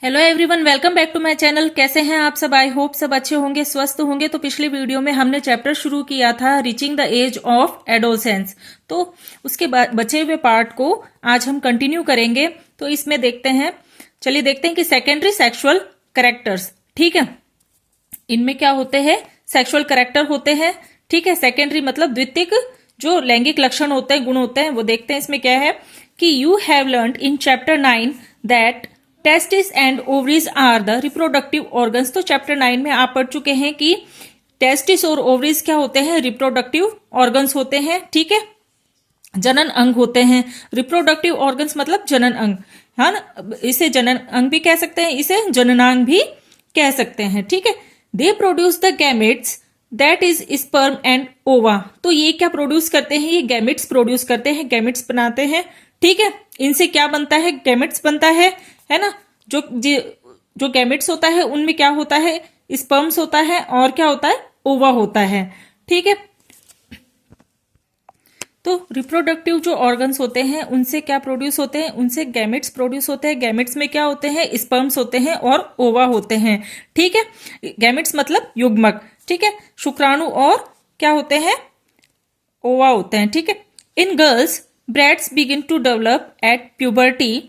Hello everyone, welcome back to my channel. कैसे हैं आप सब? आई होप सब अच्छे होंगे, स्वस्थ होंगे। तो पिछले वीडियो में हमने चैप्टर शुरू किया था reaching the age of adolescence. तो उसके बाद बचे हुए पार्ट को आज हम कंटिन्यू करेंगे। तो इसमें देखते हैं, चलिए देखते हैं कि सेकेंडरी सेक्सुअल कैरेक्टर्स, ठीक है, इनमें क्या होते हैं? सेक्सुअल कैरेक्टर होते हैं, ठीक है। सेकेंडरी मतलब द्वितीयक जो लैंगिक लक्षण होते हैं, गुण होते हैं, वो देखते हैं। इसमें क्या है कि you have learned in chapter 9 that testis and ovaries are the reproductive organs. तो चैप्टर 9 में आप पढ़ चुके हैं कि टेस्टिस और ओवरीज क्या होते हैं? रिप्रोडक्टिव ऑर्गन्स होते हैं, ठीक है, जनन अंग होते हैं। रिप्रोडक्टिव ऑर्गन्स मतलब जनन अंग, है ना। इसे जनन अंग भी कह सकते हैं, इसे जननांग भी कह सकते हैं, ठीक है। They produce the gametes that is sperm and ओवा। तो ये क्या प्रोड्यूस करते हैं? ये गैमेट्स प्रोड्यूस करते हैं, गैमेट्स बनाते हैं, ठीक है। इनसे क्या बनता है? गैमेट्स बनता है ना। जो गैमेट्स होता है उनमें क्या होता है? स्पर्म्स होता है और क्या होता है? ओवा होता है, ठीक है। तो रिप्रोडक्टिव जो ऑर्गन्स होते हैं उनसे क्या प्रोड्यूस होते हैं? उनसे गैमेट्स प्रोड्यूस होते हैं। गैमेट्स में क्या होते हैं? स्पर्म्स होते हैं और ओवा होते हैं, ठीक है। गैमेट्स मतलब युग्मक, ठीक है। शुक्राणु और क्या होते हैं? ओवा होते हैं, ठीक है। In girls breasts begin to develop at puberty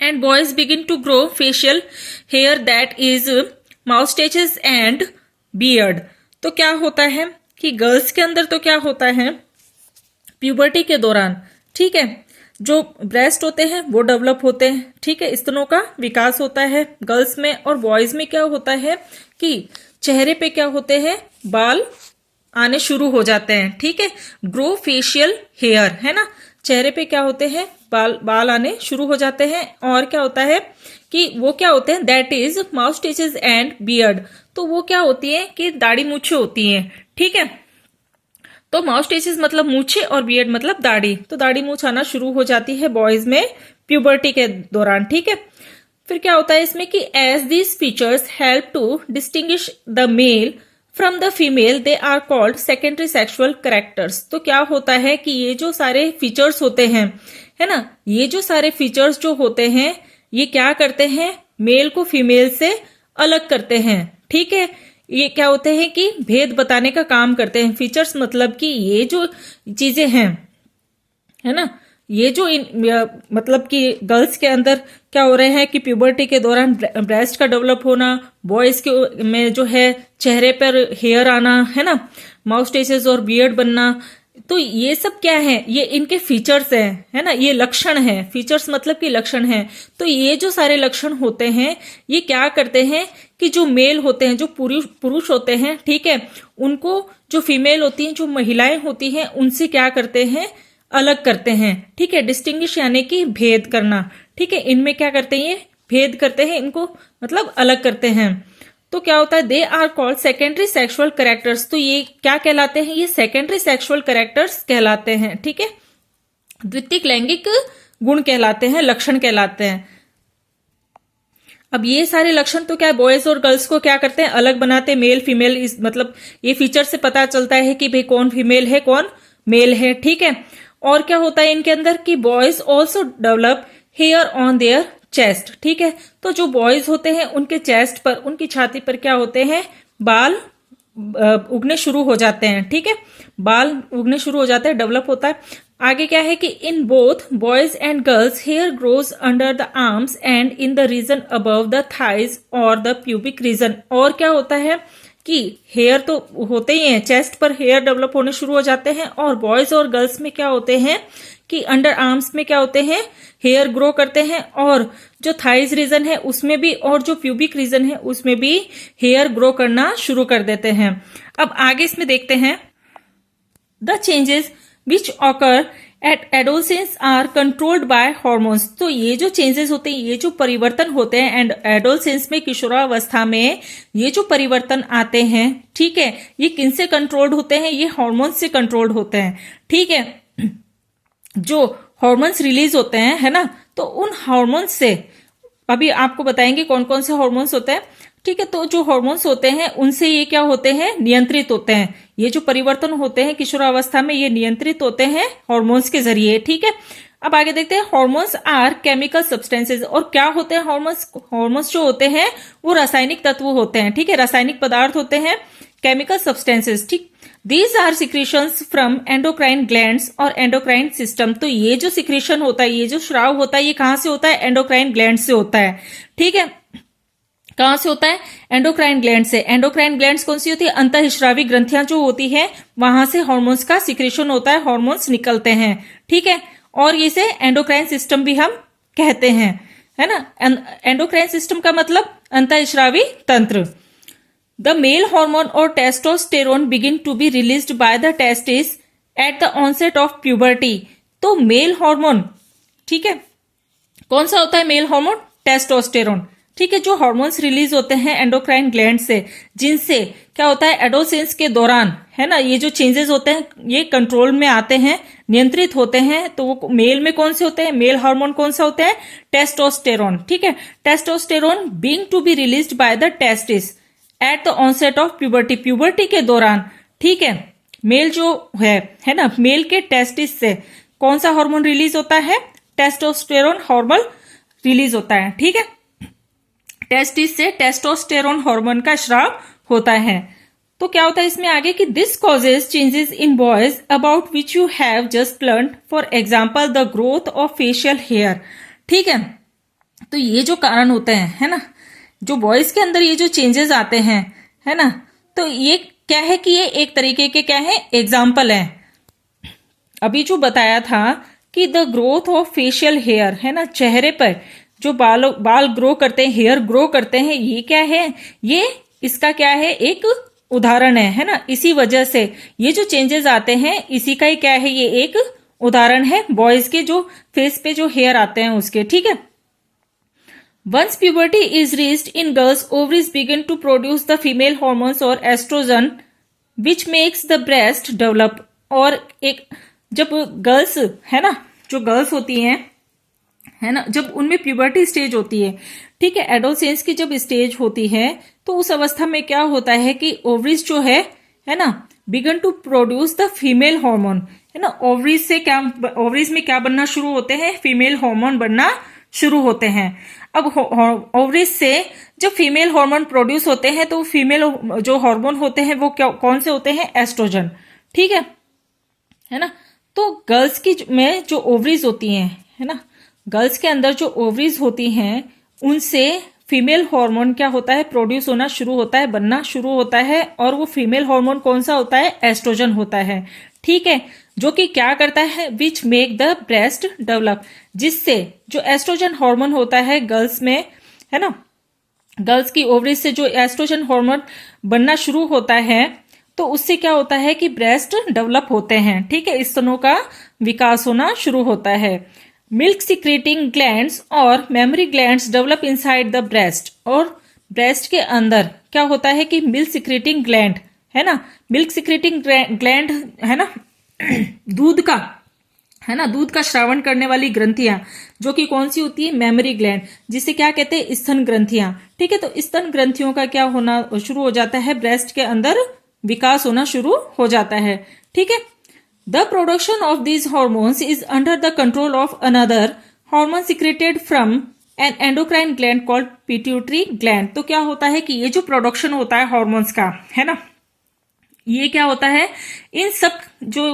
and boys begin to grow facial hair that is moustaches and beard। तो क्या होता है कि गर्ल्स के अंदर तो क्या होता है? प्यूबर्टी के दौरान, ठीक है, जो ब्रेस्ट होते हैं वो डेवलप होते हैं, ठीक है, स्तनों का विकास होता है गर्ल्स में। और बॉयज में क्या होता है कि चेहरे पे क्या होते हैं? बाल आने शुरू हो जाते हैं, ठीक है। ग्रो फेशियल हेयर, है ना। चेहरे पे क्या होते हैं? बाल आने शुरू हो जाते हैं। और क्या होता है कि वो क्या होते हैं? That is moustaches and beard. तो वो क्या होती है कि दाढ़ी मूछे होती हैं, ठीक है। तो माउस्टेचेस मतलब मूछे और बियर्ड मतलब दाढ़ी। तो दाढ़ी मूछ आना शुरू हो जाती है बॉयज में प्यूबर्टी के दौरान, ठीक है। फिर क्या होता है इसमें कि as these features help to distinguish the male from the female they are called secondary sexual characters. तो क्या होता है कि ये जो सारे फीचर्स होते हैं, है ना, ये जो सारे फीचर्स जो होते हैं ये क्या करते हैं? मेल को फीमेल से अलग करते हैं, ठीक है। ये क्या होते हैं कि भेद बताने का काम करते हैं। फीचर्स मतलब कि ये जो चीजें हैं, है ना, ये जो मतलब कि गर्ल्स के अंदर क्या हो रहे हैं कि प्यूबर्टी के दौरान ब्रेस्ट का डेवलप होना, बॉयज के में जो है चेहरे पर हेयर आना, है ना, माउस्टेचेस और बियर्ड बनना। तो ये सब क्या है? ये इनके फीचर्स हैं, है ना, ये लक्षण है। फीचर्स मतलब कि लक्षण है। तो ये जो सारे लक्षण होते हैं ये क्या करते हैं कि जो मेल होते हैं, जो पुरुष होते हैं, ठीक है, उनको जो फीमेल होती हैं, जो महिलाएं होती हैं, उनसे क्या करते हैं? अलग करते हैं, ठीक है। डिस्टिंग्विश यानी कि भेद करना, ठीक है। इनमें क्या करते हैं? भेद करते हैं, इनको मतलब अलग करते हैं। तो क्या होता है? They are called secondary sexual characters. तो ये क्या कहलाते हैं? ये सेकेंडरी सेक्सुअल कैरेक्टर्स कहलाते हैं, ठीक है। द्वितीयक लैंगिक गुण कहलाते हैं, लक्षण कहलाते हैं। अब ये सारे लक्षण तो क्या बॉयज और गर्ल्स को क्या करते हैं? अलग बनाते हैं। मेल फीमेल इस मतलब ये फीचर से पता चलता है कि भाई कौन फीमेल है कौन मेल है, ठीक है। और क्या होता है इनके अंदर कि boys also develop hair on their chest, ठीक है। तो जो बॉयज होते हैं उनके चेस्ट पर, उनकी छाती पर क्या होते हैं? बाल उगने शुरू हो जाते हैं, ठीक है। बाल उगने शुरू हो जाते हैं, डेवलप होता है। आगे क्या है कि in both boys and girls hair grows under the arms and in the region above the thighs और द प्यूबिक रीजन। और क्या होता है कि हेयर तो होते ही हैं, चेस्ट पर हेयर डेवलप होने शुरू हो जाते हैं। और बॉयज और गर्ल्स में क्या होते हैं कि अंडर आर्म्स में क्या होते हैं? हेयर ग्रो करते हैं। और जो थाइज रीजन है उसमें भी, और जो प्यूबिक रीजन है उसमें भी हेयर ग्रो करना शुरू कर देते हैं। अब आगे इसमें देखते हैं the changes which occur at adolescence are controlled by hormones. तो ये जो चेंजेस होते हैं, ये जो परिवर्तन होते हैं एंड एडोलसेंस में, किशोरावस्था में ये जो परिवर्तन आते हैं, ठीक है, ये किनसे कंट्रोल्ड होते हैं? ये हॉर्मोन्स से कंट्रोल्ड होते हैं, ठीक है। जो हॉर्मोन्स रिलीज होते हैं, है ना, तो उन हॉर्मोन्स से अभी आपको बताएंगे कौन कौन से हॉर्मोन्स होते हैं, ठीक है। तो जो हॉर्मोन्स होते हैं उनसे ये क्या होते हैं? नियंत्रित होते हैं। ये जो परिवर्तन होते हैं किशोरावस्था में ये नियंत्रित होते हैं हॉर्मोन्स के जरिए, ठीक है। अब आगे देखते हैं, हॉर्मोन्स आर केमिकल सब्सटेंसेज। और क्या होते हैं हॉर्मोन्स? हॉर्मोन्स जो होते हैं वो रासायनिक तत्व होते हैं, ठीक है, रासायनिक पदार्थ होते हैं, केमिकल सब्सटेंसेज, ठीक। These are secretions from endocrine glands और एंडोक्राइन सिस्टम। तो ये जो सिक्रीशन होता है, ये जो स्राव होता है, ये कहां से होता है? एंडोक्राइन ग्लैंड से होता है, ठीक है। कहां से होता है? एंडोक्राइन ग्लैंड से। एंडोक्राइन ग्लैंड्स कौन सी होती है? अंतःस्रावी ग्रंथियां जो होती है, वहां से हॉर्मोन्स का सिक्रेशन होता है, हॉर्मोन्स निकलते हैं, ठीक है। और इसे एंडोक्राइन सिस्टम भी हम कहते हैं, है ना। एंडोक्राइन सिस्टम का मतलब अंतःस्रावी तंत्र। द मेल हार्मोन और testosterone begin to be released by the testis at the onset of puberty. तो मेल हार्मोन, ठीक है, कौन सा होता है मेल हार्मोन? टेस्टोस्टेरोन, ठीक है, जो हार्मोन्स रिलीज होते हैं एंडोक्राइन ग्लैंड से, जिनसे क्या होता है एडोसेंस के दौरान, है ना, ये जो चेंजेस होते हैं ये कंट्रोल में आते हैं, नियंत्रित होते हैं। तो वो मेल में कौन से होते हैं? मेल हार्मोन कौन सा होते हैं? टेस्टोस्टेरोन, ठीक है। Testosterone being to be released by the testis at the onset of puberty. Puberty के दौरान, ठीक है, मेल जो है ना, मेल के टेस्टिस से कौन सा हार्मोन रिलीज होता है? टेस्टोस्टेरोन हार्मोन रिलीज होता है, ठीक है। टेस्टिस से टेस्टोस्टेरोन हार्मोन का स्राव होता है। तो क्या होता है इसमें आगे कि this causes changes in boys about which you have just learn, for example the growth of facial hair, ठीक है। तो ये जो कारण होते हैं, है ना, जो बॉयज के अंदर ये जो चेंजेस आते हैं, है ना, तो ये क्या है कि ये एक तरीके के क्या है? एग्जाम्पल है। अभी जो बताया था कि the growth of facial hair, है ना, चेहरे पर जो बाल ग्रो करते हैं, हेयर ग्रो करते हैं, ये क्या है? ये इसका क्या है? एक उदाहरण है ना। इसी वजह से ये जो चेंजेस आते हैं, इसी का ही क्या है? ये एक उदाहरण है बॉयज के जो फेस पे जो हेयर आते हैं उसके, ठीक है। Once puberty is reached in girls, ovaries begin to produce the female hormones और estrogen which makes the breast develop. और एक जब गर्ल्स, है ना, जो गर्ल्स होती हैं, है ना, जब उनमें प्यूबर्टी स्टेज होती है, ठीक है, एडोसेंस की जब स्टेज होती है, तो उस अवस्था में क्या होता है कि ओवरीज जो है ना, begin to produce the female hormone, है ना। ओवरीज से क्या, ओवरीज में क्या बनना शुरू होते हैं? फीमेल हार्मोन बनना शुरू होते हैं। अब ओवरीज से जब फीमेल हार्मोन प्रोड्यूस होते हैं, तो फीमेल जो हार्मोन होते हैं वो क्या, कौन से होते हैं? एस्ट्रोजन, ठीक है ना। तो गर्ल्स की में जो ओवरीज होती हैं, है ना, गर्ल्स के अंदर जो ओवरीज होती हैं, उनसे फीमेल हार्मोन क्या होता है? प्रोड्यूस होना शुरू होता है, बनना शुरू होता है। और वो फीमेल हार्मोन कौन सा होता है? एस्ट्रोजन होता है, ठीक है, जो कि क्या करता है? Which make the breast develop, जिससे जो एस्ट्रोजन हार्मोन होता है गर्ल्स में, है ना, गर्ल्स की ओवरीज से जो एस्ट्रोजन हार्मोन बनना शुरू होता है, तो उससे क्या होता है कि ब्रेस्ट डेवलप होते हैं, ठीक है, स्तनों का विकास होना शुरू होता है। मिल्क सिक्रेटिंग ग्लैंड्स और mammary glands develop inside the breast. और ब्रेस्ट के अंदर क्या होता है कि मिल्क सिक्रेटिंग ग्लैंड, है ना, मिल्क सिक्रेटिंग ग्लैंड, है ना, दूध का, है ना, दूध का श्रावण करने वाली ग्रंथियां, जो कि कौन सी होती है? मेमोरी ग्लैंड, जिसे क्या कहते हैं? स्तन ग्रंथियां, ठीक है। तो स्तन ग्रंथियों का क्या होना शुरू हो जाता है? ब्रेस्ट के अंदर विकास होना शुरू हो जाता है, ठीक है। The production of these hormones is under the control of another hormone secreted from an endocrine gland called pituitary gland। तो क्या होता है कि ये जो प्रोडक्शन होता है हॉर्मोन्स का, है ना, ये क्या होता है? इन सब जो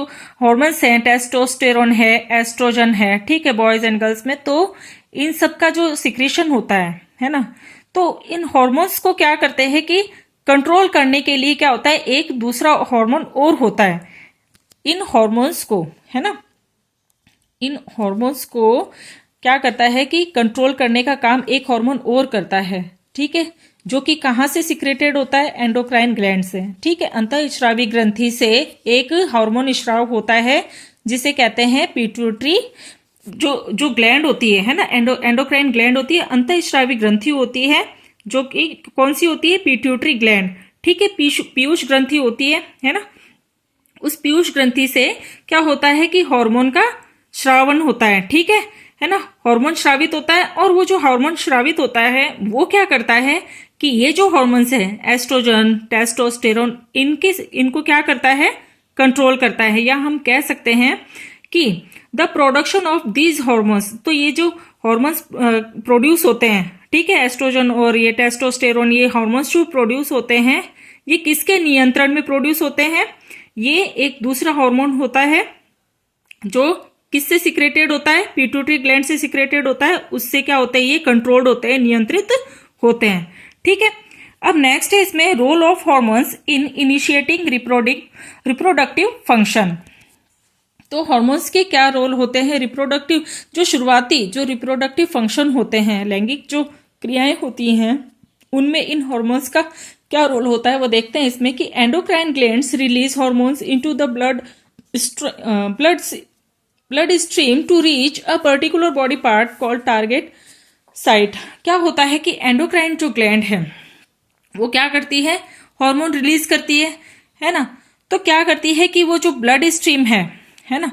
हॉर्मोन्स हैं, टेस्टोस्टेरोन है, एस्ट्रोजन है, ठीक है, बॉयज एंड गर्ल्स में, तो इन सब का जो सिक्रेशन होता है ना, तो इन हॉर्मोन्स को क्या करते हैं कि कंट्रोल करने के लिए क्या होता है? एक दूसरा हार्मोन और होता है। इन हॉर्मोन्स को, है ना, इन हॉर्मोन्स को क्या करता है कि कंट्रोल करने का काम एक हार्मोन और करता है, ठीक है, जो कि कहां से सिक्रेटेड होता है? एंडोक्राइन ग्लैंड से, ठीक है। अंतःस्रावी ग्रंथि से एक हार्मोन स्राव होता है, जिसे कहते हैं पिट्यूटरी, जो ग्लैंड होती है ना, एंडोक्राइन ग्लैंड होती है, अंतःस्रावी ग्रंथि होती है, जो कि कौन सी होती है? पिट्यूटरी ग्लैंड, ठीक है। पीयूष ग्रंथि होती है ना। उस पीयूष ग्रंथि से क्या होता है कि हार्मोन का श्रावण होता है, ठीक है ना, हार्मोन श्रावित होता है। और वो जो हार्मोन श्रावित होता है वो क्या करता है कि ये जो हार्मोन्स है, एस्ट्रोजन, टेस्टोस्टेरोन, इनको क्या करता है? कंट्रोल करता है। या हम कह सकते हैं कि the production of these hormones, तो ये जो हॉर्मोन्स प्रोड्यूस होते हैं, ठीक है, एस्ट्रोजन और ये टेस्टोस्टेरोन, ये हॉर्मोन्स जो प्रोड्यूस होते हैं ये किसके नियंत्रण में प्रोड्यूस होते हैं? ये एक दूसरा हार्मोन होता है जो किससे सिक्रेटेड होता है? पिट्यूटरी ग्लैंड से सिक्रेटेड होता है। उससे क्या होता है? ये कंट्रोल्ड होते हैं, नियंत्रित होते हैं, ठीक है। अब नेक्स्ट है इसमें role of hormones in initiating reproductive function. तो हॉर्मोन्स के क्या रोल होते हैं? रिप्रोडक्टिव, जो शुरुआती जो रिप्रोडक्टिव फंक्शन होते हैं, लैंगिक जो क्रियाएं होती हैं, उनमें इन हॉर्मोन्स का क्या रोल होता है वो देखते हैं इसमें कि endocrine glands release hormones into the blood stream to reach a particular body part called target site. क्या होता है कि एंडोक्राइन जो ग्लैंड है वो क्या करती है? हार्मोन रिलीज करती है ना। तो क्या करती है कि वो जो ब्लड स्ट्रीम है ना,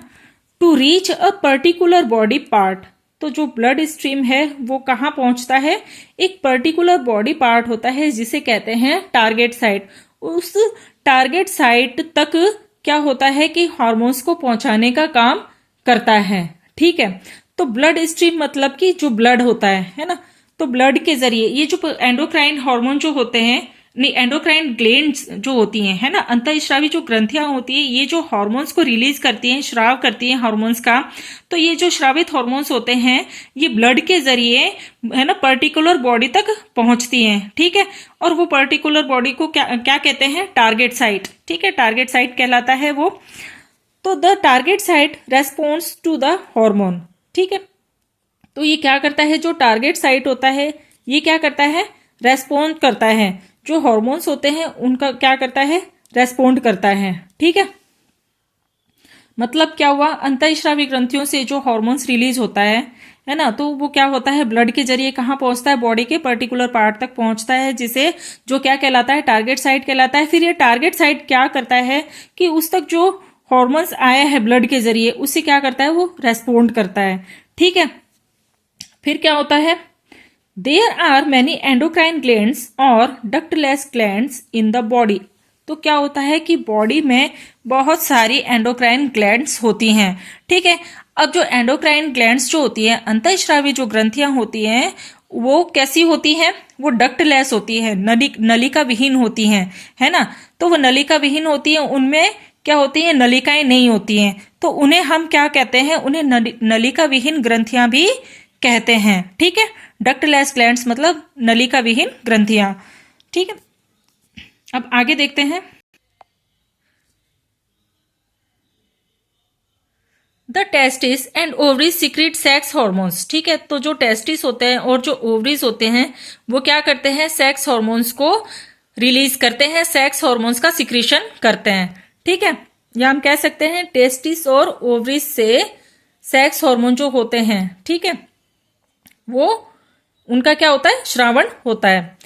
to reach a particular body part, तो जो ब्लड स्ट्रीम है वो कहाँ पहुंचता है? एक पर्टिकुलर बॉडी पार्ट होता है जिसे कहते हैं टारगेट साइट। उस टारगेट साइट तक क्या होता है कि हार्मोन्स को पहुंचाने का काम करता है, ठीक है। तो ब्लड स्ट्रीम मतलब कि जो ब्लड होता है ना, तो ब्लड के जरिए ये जो एंडोक्राइन हार्मोन जो होते हैं, नहीं, एंडोक्राइन ग्लैंड्स जो होती हैं, है ना, अंतःस्रावी जो ग्रंथियां होती है, ये जो हार्मोन्स को रिलीज करती हैं, स्राव करती हैं हार्मोन्स का। तो ये जो स्रावित हार्मोन्स होते हैं ये ब्लड के जरिए, है ना, पर्टिकुलर बॉडी तक पहुंचती हैं, ठीक है। और वो पर्टिकुलर बॉडी को क्या कहते हैं? टारगेट साइट, ठीक है, टारगेट साइट कहलाता है वो। तो the target site response to the hormone, ठीक है। तो ये क्या करता है? जो टारगेट साइट होता है ये क्या करता है? रेस्पॉन्ड करता है। जो हार्मोन्स होते हैं उनका क्या करता है? रेस्पॉन्ड करता है, ठीक है। मतलब क्या हुआ? अंतःस्रावी ग्रंथियों से जो हार्मोन्स रिलीज होता है ना, तो वो क्या होता है? ब्लड के जरिए कहाँ पहुंचता है? बॉडी के पर्टिकुलर पार्ट तक पहुंचता है, जिसे जो क्या कहलाता है? टारगेट साइट कहलाता है। फिर ये टारगेट साइट क्या करता है कि उस तक जो हॉर्मोन्स आया है ब्लड के जरिए उससे क्या करता है? वो रेस्पॉन्ड करता है, ठीक है। फिर क्या होता है? There are many endocrine glands और ductless glands in the body. तो क्या होता है कि बॉडी में बहुत सारी एंडोक्राइन ग्लैंड्स होती हैं, ठीक है। अब जो एंडोक्राइन ग्लैंड्स जो होती है, अंतःस्रावी जो ग्रंथियां होती हैं, वो कैसी होती हैं? वो डक्टलेस होती है, नलिका विहीन होती हैं, है ना। तो वो नलिका विहीन होती है, उनमें क्या होती है? नलिकाएं नहीं होती हैं। तो उन्हें हम क्या कहते हैं? उन्हें नलिका विहीन ग्रंथियां भी कहते हैं, ठीक है। डक्टलेस ग्लैंड्स मतलब नलिका विहीन ग्रंथियां, ठीक है। अब आगे देखते हैं। The testis and ovaries secret sex hormones, ठीक है। तो जो टेस्टिस होते हैं और जो ओवरीज होते हैं वो क्या करते हैं? सेक्स हॉर्मोन्स को रिलीज करते हैं, सेक्स हॉर्मोन्स का सिक्रीशन करते हैं, ठीक है। या हम कह सकते हैं टेस्टिस और ओवरीज से सेक्स हार्मोन जो होते हैं, ठीक है, वो उनका क्या होता है? श्रावण होता है।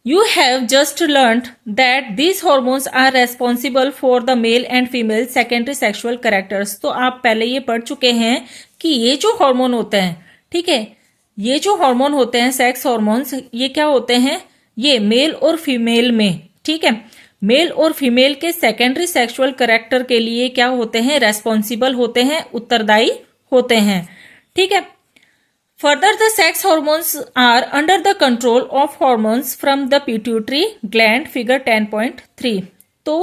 You have just learned that these hormones are responsible for the male and female secondary sexual characters. तो आप पहले ये पढ़ चुके हैं कि ये जो हार्मोन होते हैं, ठीक है, ये जो हार्मोन होते हैं सेक्स हार्मोन्स, ये क्या होते हैं? ये मेल और फीमेल में, ठीक है, मेल और फीमेल के सेकेंडरी सेक्सुअल कैरेक्टर के लिए क्या होते हैं? रेस्पॉन्सिबल होते हैं, उत्तरदायी होते हैं, ठीक है। Further, the sex hormones are under the control of hormones from the pituitary gland, figure 10.3। तो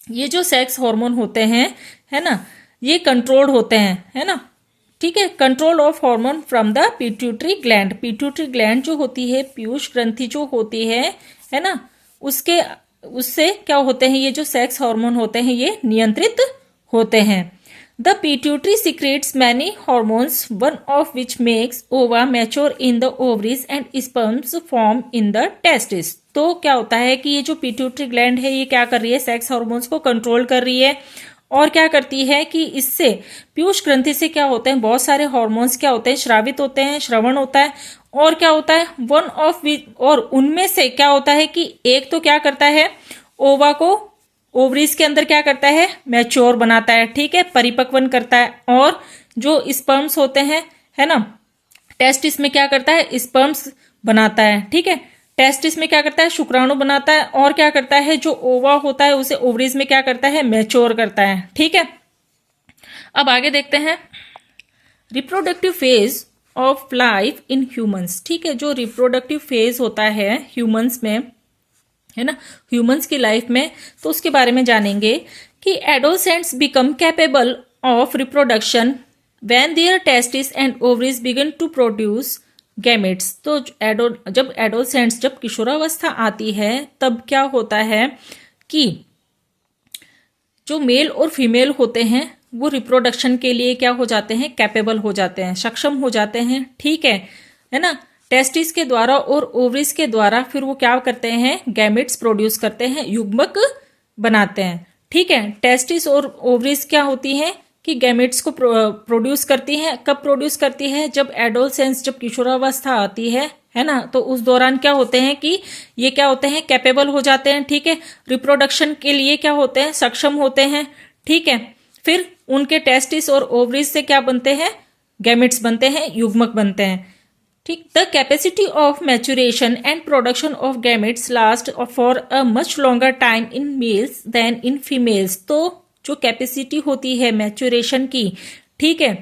ये जो सेक्स हार्मोन होते हैं, है ना, ये कंट्रोल्ड होते हैं, है ना, ठीक है। Control of hormone from the pituitary gland. Pituitary gland जो होती है, पीयूष ग्रंथि जो होती है ना, उससे क्या होते हैं? ये जो सेक्स हार्मोन होते हैं ये नियंत्रित होते हैं। The pituitary secretes many hormones, one of which makes ova mature in the ovaries and sperms form in the testes। तो क्या होता है कि ये जो पिट्यूटरी ग्लैंड है ये क्या कर रही है? सेक्स हार्मोन्स को कंट्रोल कर रही है। और क्या करती है कि इससे पीयूष ग्रंथि से क्या होते हैं? बहुत सारे हार्मोन्स क्या होते हैं? श्रावित होते हैं, श्रवण होता है। और क्या होता है? वन ऑफ विच, और उनमें से क्या होता है कि एक तो क्या करता है? ओवा को ओवरीज के अंदर क्या करता है? मैच्योर बनाता है, ठीक है, परिपक्वन करता है। और जो स्पर्म्स होते हैं, है ना, टेस्टिस में क्या करता है? स्पर्म्स बनाता है, ठीक है। टेस्टिस में क्या करता है? शुक्राणु बनाता है। और क्या करता है? जो ओवा होता है उसे ओवरीज में क्या करता है? मैच्योर करता है, ठीक है। अब आगे देखते हैं reproductive phase of life in humans. ठीक है, जो रिप्रोडक्टिव फेज होता है ह्यूमंस में, है ना, ह्यूमंस की लाइफ में, तो उसके बारे में जानेंगे कि adolescents become capable of reproduction when their testis and ovaries begin to produce gametes. तो जब एडोलसेंट्स, जब किशोरावस्था आती है, तब क्या होता है कि जो मेल और फीमेल होते हैं वो रिप्रोडक्शन के लिए क्या हो जाते हैं, कैपेबल हो जाते हैं, सक्षम हो जाते हैं। ठीक है ना, टेस्टिस के द्वारा और ओवरीज के द्वारा फिर वो क्या करते हैं, गैमेट्स प्रोड्यूस करते हैं, युग्मक बनाते हैं। ठीक है, टेस्टिस और ओवरीज क्या होती हैं कि गैमेट्स को प्रोड्यूस करती हैं। कब प्रोड्यूस करती है, जब एडोलसेंस, जब किशोरावस्था आती है ना, तो उस दौरान क्या होते हैं कि ये क्या होते हैं, कैपेबल हो जाते हैं। ठीक है, रिप्रोडक्शन के लिए क्या होते हैं, सक्षम होते हैं। ठीक है, फिर उनके टेस्टिस और ओवरीज से क्या बनते हैं, गैमेट्स बनते हैं, युग्मक बनते हैं। ठीक, the capacity of maturation and production of gametes last for a much longer time in males than in females. तो जो कैपेसिटी होती है मैच्यूरेशन की, ठीक है,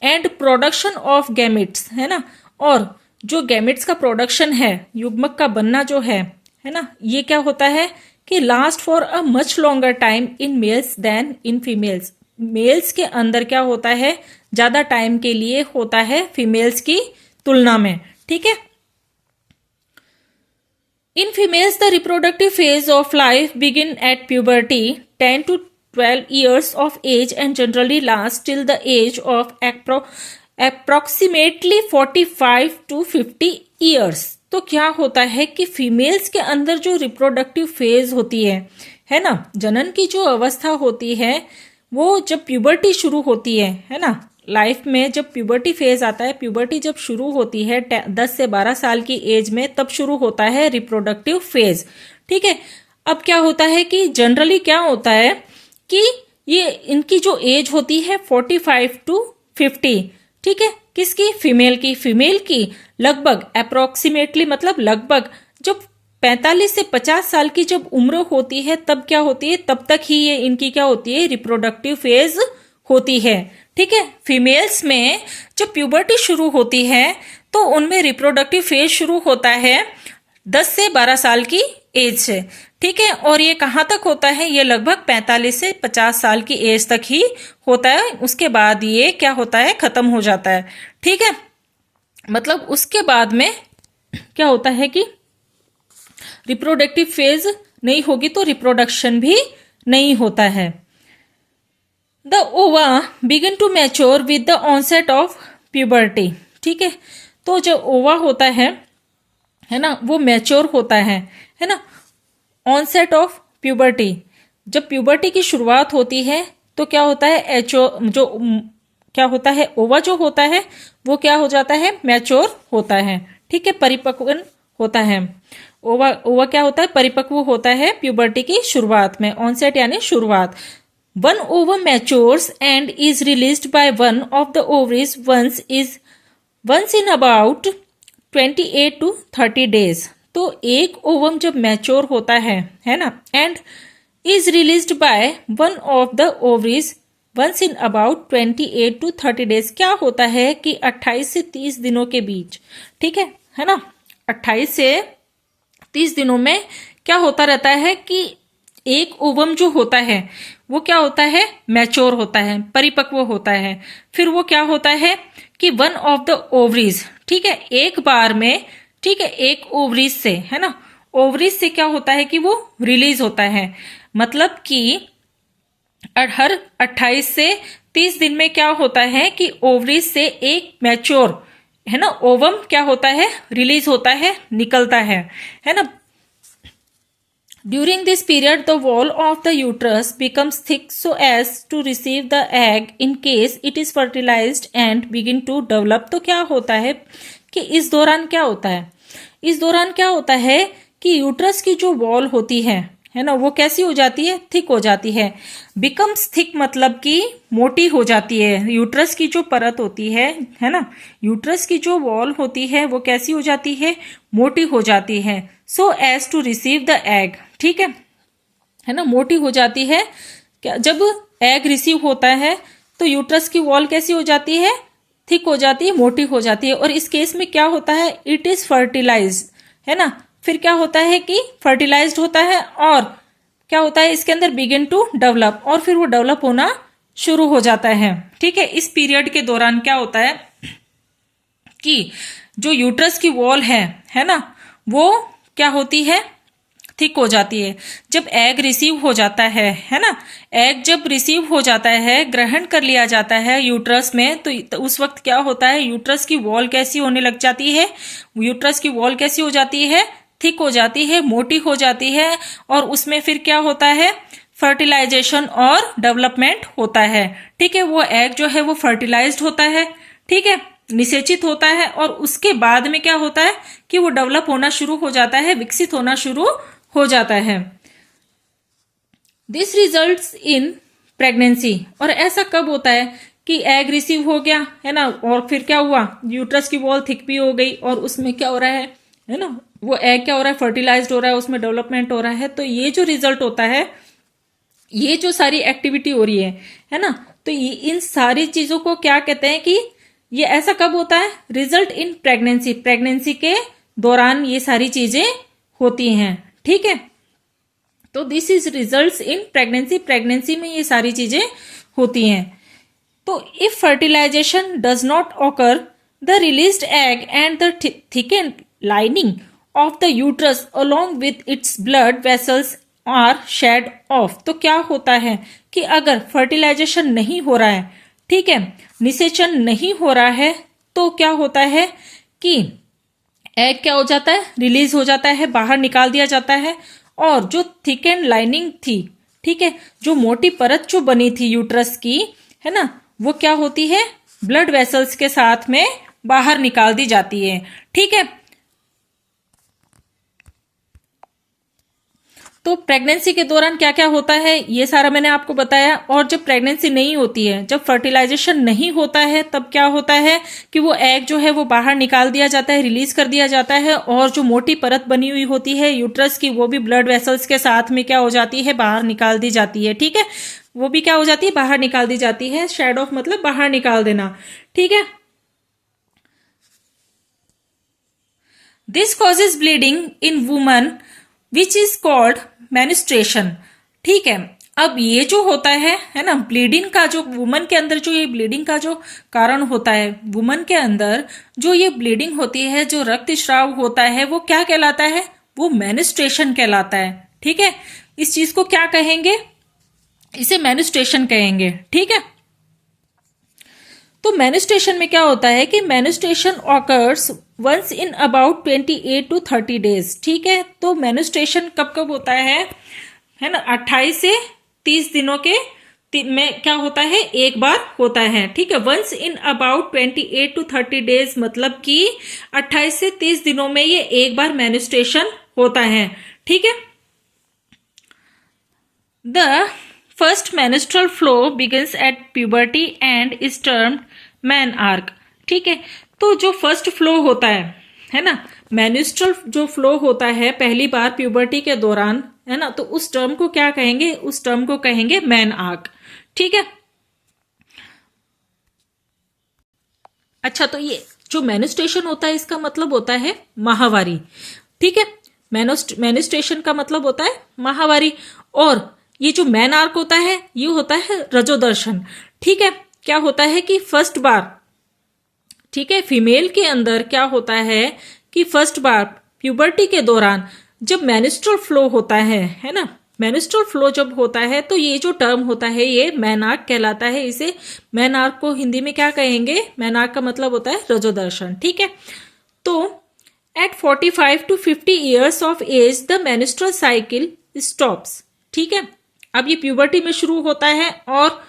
एंड प्रोडक्शन ऑफ गैमेट्स, है ना, और जो गैमेट्स का प्रोडक्शन है, युग्मक का बनना जो है ना, ये क्या होता है कि last for a much longer time in males than in females. Males के अंदर क्या होता है, ज्यादा टाइम के लिए होता है फीमेल्स की तुलना में। ठीक है, in females the reproductive phase of life begin at puberty 10 to 12 years of age and generally lasts till the age of approximately 45 to 50 years। तो क्या होता है कि फीमेल्स के अंदर जो रिप्रोडक्टिव फेज होती है ना, जनन की जो अवस्था होती है, वो जब प्यूबर्टी शुरू होती है ना, लाइफ में जब प्यूबर्टी फेज आता है, प्यूबर्टी जब शुरू होती है 10 से 12 साल की एज में, तब शुरू होता है रिप्रोडक्टिव फेज। ठीक है, अब क्या होता है कि जनरली क्या होता है कि ये इनकी जो एज होती है 45 to 50। ठीक है, किसकी, फीमेल की लगभग अप्रोक्सीमेटली, मतलब लगभग जब 45 से 50 साल की जब उम्र होती है, तब क्या होती है, तब तक ही ये इनकी क्या होती है, रिप्रोडक्टिव फेज होती है। ठीक है, फीमेल्स में जब प्यूबर्टी शुरू होती है तो उनमें रिप्रोडक्टिव फेज शुरू होता है 10 से 12 साल की एज से। ठीक है, और ये कहाँ तक होता है, ये लगभग 45 से 50 साल की एज तक ही होता है। उसके बाद ये क्या होता है, खत्म हो जाता है। ठीक है, मतलब उसके बाद में क्या होता है कि रिप्रोडक्टिव फेज नहीं होगी तो रिप्रोडक्शन भी नहीं होता है। The ova begin to mature with the onset of puberty. ठीक है, तो जो ओवा होता है ना, वो मैच्योर होता है ना, ऑनसेट ऑफ प्यूबर्टी, जब प्यूबर्टी की शुरुआत होती है तो क्या होता है, जो क्या होता है, ओवा जो होता है वो क्या हो जाता है, मैच्योर होता है। ठीक है, परिपक्व होता है। ओवा क्या होता है, परिपक्व होता है प्यूबर्टी की शुरुआत में, ऑनसेट यानी शुरुआत। One ovum matures and is released by one of the ovaries once in about 28 to 30 days। तो एक ओवम जब मैच्योर होता है ना, and is released by one of the ovaries once in about 28 to 30 days। क्या होता है कि 28 से 30 दिनों के बीच, ठीक है ना, 28 से 30 दिनों में क्या होता रहता है कि एक ओवम जो होता है वो क्या होता है, मैच्योर होता है, परिपक्व होता है। फिर वो क्या होता है कि वन ऑफ द ओवरीज, ठीक है, एक बार में, ठीक है, एक ओवरीज से, है ना, ओवरीज से क्या होता है कि वो रिलीज होता है। मतलब कि हर 28 से 30 दिन में क्या होता है कि ओवरीज से एक मैच्योर, है ना, ओवम क्या होता है, रिलीज होता है, निकलता है ना। During this period, the wall of the uterus becomes thick so as to receive the egg in case it is fertilized and begin to develop। तो क्या होता है कि इस दौरान क्या होता है, इस दौरान क्या होता है कि यूट्रस की जो वॉल होती है ना, वो कैसी हो जाती है, थिक हो जाती है। बिकम्स थिक मतलब कि मोटी हो जाती है। यूट्रस की जो परत होती है ना, यूट्रस की जो वॉल होती है वो कैसी हो जाती है, मोटी हो जाती है। So as to receive the egg, ठीक है ना, मोटी हो जाती है। जब एग रिसीव होता है तो यूट्रस की वॉल कैसी हो जाती है, थिक हो जाती है, मोटी हो जाती है। और इस केस में क्या होता है, इट इज फर्टिलाइज, है ना। फिर क्या होता है कि फर्टिलाइज्ड होता है और क्या होता है, इसके अंदर बिगिन टू डेवलप, और फिर वो डेवलप होना शुरू हो जाता है। ठीक है, इस पीरियड के दौरान क्या होता है कि जो यूट्रस की वॉल है ना, वो क्या होती है, थिक हो जाती है। जब एग रिसीव हो जाता है ना, एग जब रिसीव हो जाता है, ग्रहण कर लिया जाता है यूट्रस में, तो उस वक्त क्या होता है, यूट्रस की वॉल कैसी होने लग जाती है, यूट्रस की वॉल कैसी हो जाती है, थिक हो जाती है, मोटी हो जाती है। और उसमें फिर क्या होता है, फर्टिलाइजेशन और डेवलपमेंट होता है। ठीक है, वो एग जो है वो फर्टिलाइज्ड होता है, ठीक है, निषेचित होता है, और उसके बाद में क्या होता है कि वो डेवलप होना शुरू हो जाता है, विकसित होना शुरू हो जाता है। This results in pregnancy. और ऐसा कब होता है कि एग रिसीव हो गया, है ना, और फिर क्या हुआ, यूट्रस की वॉल थिक भी हो गई, और उसमें क्या हो रहा है ना, वो एग क्या हो रहा है, फर्टिलाइज्ड हो रहा है, उसमें डेवलपमेंट हो रहा है। तो ये जो रिजल्ट होता है, ये जो सारी एक्टिविटी हो रही है ना, तो ये इन सारी चीजों को क्या कहते हैं कि ये ऐसा कब होता है, रिजल्ट इन प्रेगनेंसी, प्रेगनेंसी के दौरान ये सारी चीजें होती हैं। ठीक है, तो this is results in pregnancy, pregnancy में ये सारी चीजें होती हैं। तो if fertilisation does not occur, the released egg and the thickened lining of the uterus along with its blood vessels are shed off. तो क्या होता है कि अगर फर्टिलाइजेशन नहीं हो रहा है, ठीक है, निषेचन नहीं हो रहा है, तो क्या होता है कि एग क्या हो जाता है, रिलीज हो जाता है, बाहर निकाल दिया जाता है, और जो थिक एंड लाइनिंग थी, ठीक है, जो मोटी परत जो बनी थी यूट्रस की, है ना, वो क्या होती है, ब्लड वेसल्स के साथ में बाहर निकाल दी जाती है। ठीक है, तो प्रेगनेंसी के दौरान क्या क्या होता है ये सारा मैंने आपको बताया। और जब प्रेगनेंसी नहीं होती है, जब फर्टिलाइजेशन नहीं होता है, तब क्या होता है कि वो एग जो है वो बाहर निकाल दिया जाता है, रिलीज कर दिया जाता है, और जो मोटी परत बनी हुई होती है यूट्रस की, वो भी ब्लड वेसल्स के साथ में क्या हो जाती है, बाहर निकाल दी जाती है। ठीक है, वो भी क्या हो जाती है, बाहर निकाल दी जाती है। शेड ऑफ मतलब बाहर निकाल देना। ठीक है, this causes bleeding in woman which is called menstruation. ठीक है, अब ये जो होता है ना, ब्लीडिंग का जो वुमन के अंदर जो ये ब्लीडिंग का जो कारण होता है, वुमन के अंदर जो ये ब्लीडिंग होती है, जो रक्तस्राव होता है, वो क्या कहलाता है, वो मेनिस्ट्रेशन कहलाता है। ठीक है, इस चीज को क्या कहेंगे, इसे मेनिस्ट्रेशन कहेंगे। ठीक है, तो मेनिस्ट्रेशन में क्या होता है कि menstruation occurs once in about 28 to 30 days. ठीक है, तो मेनिस्ट्रेशन कब कब होता है ना, 28 से 30 दिनों के में क्या होता है, एक बार होता है। ठीक है, once in about 28 to 30 days मतलब कि 28 से 30 दिनों में ये एक बार मेनिस्ट्रेशन होता है। ठीक है, the first menstrual flow begins at puberty and is termed menarche. ठीक है, तो जो फर्स्ट फ्लो होता है ना, मेनिस्ट्रल जो फ्लो होता है पहली बार प्यूबर्टी के दौरान, है ना, तो उस टर्म को क्या कहेंगे, उस टर्म को कहेंगे मैन आर्क। ठीक है, अच्छा, तो ये जो मेनिस्ट्रेशन होता है इसका मतलब होता है माहवारी। ठीक है, मेनिस्ट्रेशन का मतलब होता है माहवारी, और ये जो मैन आर्क होता है ये होता है रजोदर्शन। ठीक है, क्या होता है कि फर्स्ट बार, ठीक है, फीमेल के अंदर क्या होता है कि फर्स्ट बार प्यूबर्टी के दौरान जब मेनिस्ट्रल फ्लो होता है ना, मेनिस्ट्रल फ्लो जब होता है, तो ये जो टर्म होता है ये मैनार्क कहलाता है। इसे मैनार्क को हिंदी में क्या कहेंगे, मैनार्क का मतलब होता है रजोदर्शन। ठीक है, तो at 45 to 50 years of age the menstrual cycle stops. ठीक है, अब ये प्यूबर्टी में शुरू होता है, और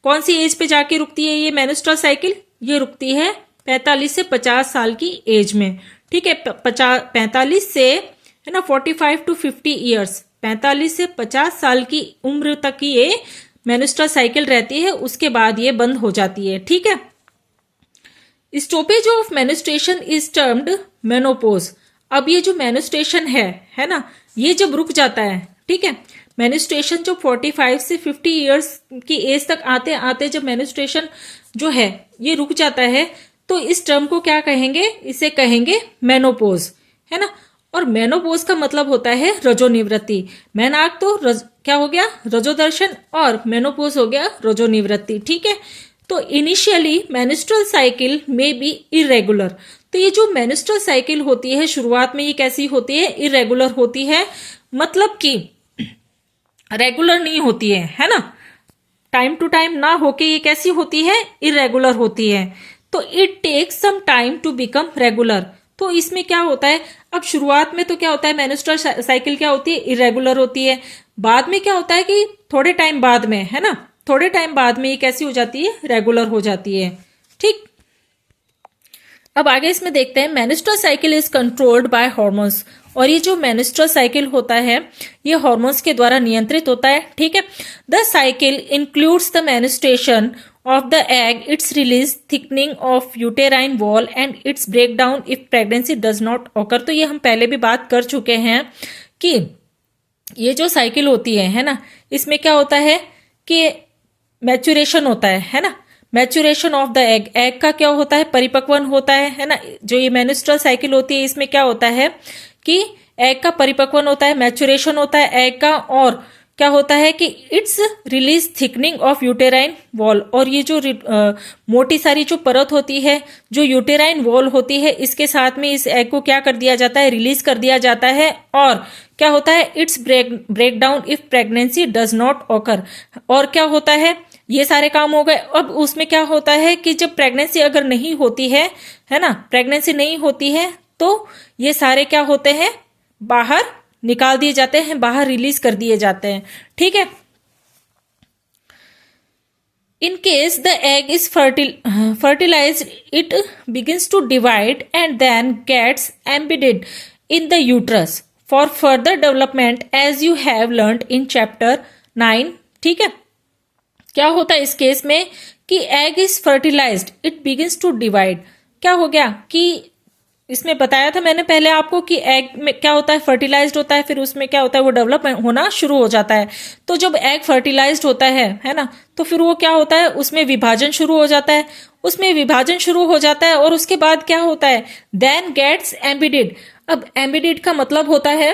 कौन सी एज पे जाके रुकती है ये मेनिस्ट्रल साइकिल, ये रुकती है 45 से 50 साल की एज में। ठीक है, 45 से, है ना, 45 to 50 ईयर्स, 45 से 50 साल की उम्र तक की ये मेनिस्ट्रल साइकिल रहती है, उसके बाद ये बंद हो जाती है। ठीक है, stoppage of menstruation is termed menopause. अब ये जो मेनिस्ट्रेशन है ना, ये जब रुक जाता है, ठीक है, मेन्स्ट्रुएशन जो 45 से 50 ईयर्स की एज तक आते आते जब मेन्स्ट्रुएशन जो है ये रुक जाता है, तो इस टर्म को क्या कहेंगे, इसे कहेंगे मेनोपोज, है ना। और मेनोपोज का मतलब होता है रजोनिवृत्ति। मैनाक तो क्या हो गया, रजोदर्शन, और मेनोपोज हो गया रजोनिवृत्ति, ठीक है। तो इनिशियली मेंस्ट्रुअल साइकिल में बी इरेगुलर। तो ये जो मेंस्ट्रुअल साइकिल होती है शुरुआत में ये कैसी होती है, इरेगुलर होती है, मतलब कि रेगुलर नहीं होती है ना, टाइम टू टाइम ना होके ये कैसी होती है, इरेगुलर होती है। तो it takes some time to become regular. तो इसमें क्या होता है, अब शुरुआत में तो क्या होता है, मेंस्ट्रुअल साइकिल क्या होती है, इरेगुलर होती है। बाद में क्या होता है कि थोड़े टाइम बाद में, है ना, थोड़े टाइम बाद में ये कैसी हो जाती है, रेगुलर हो जाती है, ठीक। अब आगे इसमें देखते हैं, menstrual cycle is controlled by hormones. और ये जो मेंस्ट्रुअल साइकिल होता है ये हार्मोन्स के द्वारा नियंत्रित होता है, ठीक है। The cycle includes the menstruation of the egg, its release, thickening of uterine wall and its breakdown if pregnancy does not occur। तो ये हम पहले भी बात कर चुके हैं कि ये जो साइकिल होती है ना, इसमें क्या होता है कि मैच्योरेशन होता है ना, maturation of the egg, egg का क्या होता है, परिपक्वन होता है ना। जो ये मेंस्ट्रुअल साइकिल होती है इसमें क्या होता है कि एग का परिपक्वन होता है, मैच्योरेशन होता है एग का, और क्या होता है कि it's release thickening of uterine wall. और ये जो मोटी सारी जो परत होती है, जो यूटेराइन वॉल होती है, इसके साथ में इस एग को क्या कर दिया जाता है, रिलीज कर दिया जाता है। और क्या होता है, it's break down if pregnancy does not occur. और क्या होता है, ये सारे काम हो गए। अब उसमें क्या होता है कि जब प्रेगनेंसी अगर नहीं होती है ना, प्रेगनेंसी नहीं होती है, तो ये सारे क्या होते हैं, बाहर निकाल दिए जाते हैं, बाहर रिलीज कर दिए जाते हैं, ठीक है। In case the egg is fertilized, it begins to divide and then gets embedded in the uterus for further development as you have learned in chapter 9, ठीक है। क्या होता है इस केस में कि egg is fertilised, it begins to divide. क्या हो गया कि इसमें बताया था मैंने पहले आपको कि एग में क्या होता है, फर्टिलाइज्ड होता है, फिर उसमें क्या होता है, वो डेवलप होना शुरू हो जाता है। तो जब एग फर्टिलाइज्ड होता है ना, तो फिर वो क्या होता है, उसमें विभाजन शुरू हो जाता है, उसमें विभाजन शुरू हो जाता है। और उसके बाद क्या होता है, देन गेट्स एम्बिडेड। अब एम्बिडेड का मतलब होता है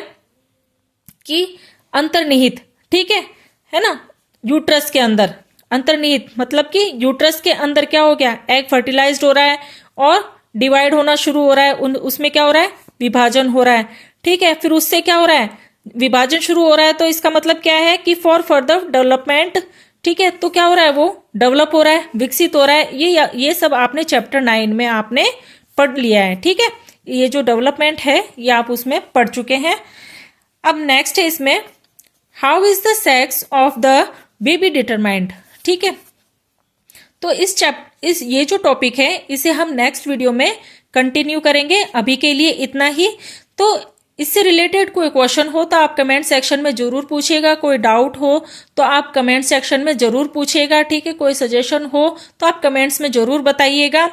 कि अंतर्निहित, ठीक है ना, यूट्रस के अंदर अंतर्निहित, मतलब कि यूट्रस के अंदर क्या हो गया, एग फर्टिलाइज्ड हो रहा है और डिवाइड होना शुरू हो रहा है, उसमें क्या हो रहा है, विभाजन हो रहा है, ठीक है। फिर उससे क्या हो रहा है, विभाजन शुरू हो रहा है। तो इसका मतलब क्या है कि फॉर फर्दर डेवलपमेंट, ठीक है। तो क्या हो रहा है, वो डेवलप हो रहा है, विकसित हो रहा है। ये सब आपने चैप्टर 9 में आपने पढ़ लिया है, ठीक है। ये जो डेवलपमेंट है ये आप उसमें पढ़ चुके हैं। अब नेक्स्ट है इसमें, how is the sex of the baby determined, ठीक है। तो इस ये जो टॉपिक है इसे हम नेक्स्ट वीडियो में कंटिन्यू करेंगे। अभी के लिए इतना ही। तो इससे रिलेटेड कोई क्वेश्चन हो तो आप कमेंट सेक्शन में जरूर पूछिएगा, कोई डाउट हो तो आप कमेंट सेक्शन में जरूर पूछिएगा, ठीक है। कोई सजेशन हो तो आप कमेंट्स में जरूर बताइएगा।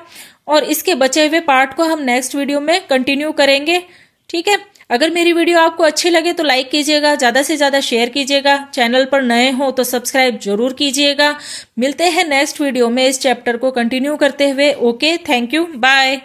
और इसके बचे हुए पार्ट को हम नेक्स्ट वीडियो में कंटिन्यू करेंगे, ठीक है। अगर मेरी वीडियो आपको अच्छी लगे तो लाइक कीजिएगा, ज्यादा से ज्यादा शेयर कीजिएगा, चैनल पर नए हो तो सब्सक्राइब जरूर कीजिएगा। मिलते हैं नेक्स्ट वीडियो में इस चैप्टर को कंटिन्यू करते हुए। Okay, thank you, bye.